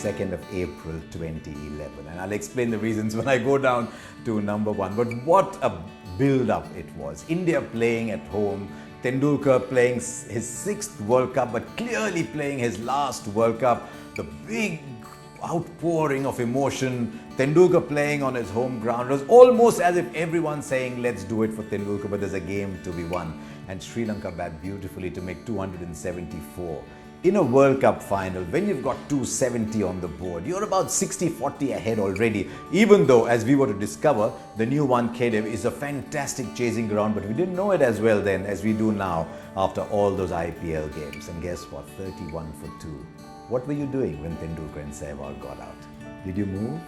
22nd of April 2011. And I'll explain the reasons when I go down to number one. But what a build-up it was. India playing at home, Tendulkar playing his 6th World Cup, but clearly playing his last World Cup. The big outpouring of emotion, Tendulkar playing on his home ground. It was almost as if everyone saying, let's do it for Tendulkar, but there's a game to be won. And Sri Lanka bat beautifully to make 274. In a World Cup final, when you've got 270 on the board, you're about 60-40 ahead already. Even though, as we were to discover, the new Wankhede is a fantastic chasing ground, but we didn't know it as well then as we do now after all those IPL games. And guess what? 31 for 2. What were you doing when Tendulkar and Sehwag got out? Did you move?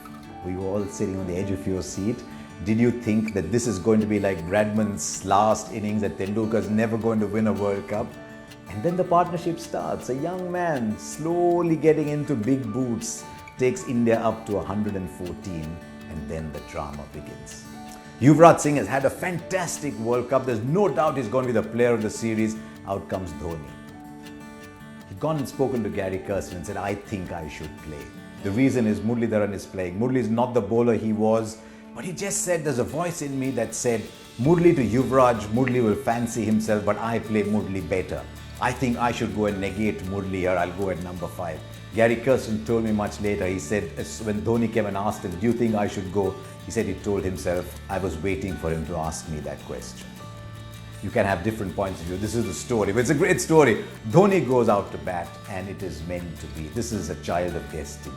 Were you all sitting on the edge of your seat? Did you think that this is going to be like Bradman's last innings, that Tendulkar's never going to win a World Cup? And then the partnership starts. A young man slowly getting into big boots takes India up to 114, and then the drama begins. Yuvraj Singh has had a fantastic World Cup. There's no doubt he's going to be the player of the series. Out comes Dhoni. He'd gone and spoken to Gary Kirsten and said, I think I should play. The reason is Muralidharan is playing. Murali is not the bowler he was, but he just said, there's a voice in me that said, Murali to Yuvraj, Murali will fancy himself, but I play Murali better. I think I should go and negate Murali here. I'll go at number 5. Gary Kirsten told me much later, he said, when Dhoni came and asked him, do you think I should go? He said he told himself, I was waiting for him to ask me that question. You can have different points of view. This is the story, but it's a great story. Dhoni goes out to bat, and it is meant to be. This is a child of destiny.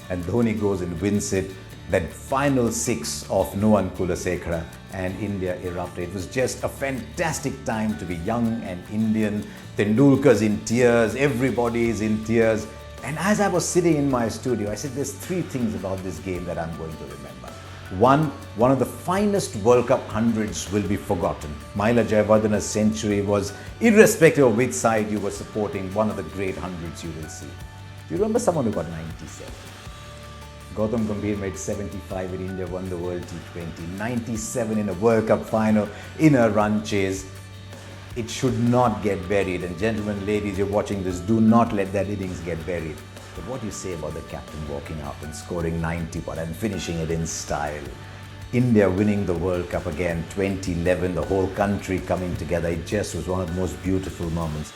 And Dhoni goes and wins it. That final 6 of Noan Kulasekara, and India erupted. It was just a fantastic time to be young and Indian. Tendulkar's in tears, everybody is in tears. And as I was sitting in my studio, I said, there's 3 things about this game that I'm going to remember. One of the finest World Cup hundreds will be forgotten. Mahela Jayawardene's century was, irrespective of which side you were supporting, one of the great hundreds you will see. Do you remember someone who got 97? Gautam Gambhir made 75 when India won the World T20. 97 in a World Cup final, in a run chase. It should not get buried. And gentlemen, ladies, you're watching this, do not let that innings get buried. But what do you say about the captain walking out and scoring 91 and finishing it in style? India winning the World Cup again, 2011, the whole country coming together. It just was one of the most beautiful moments.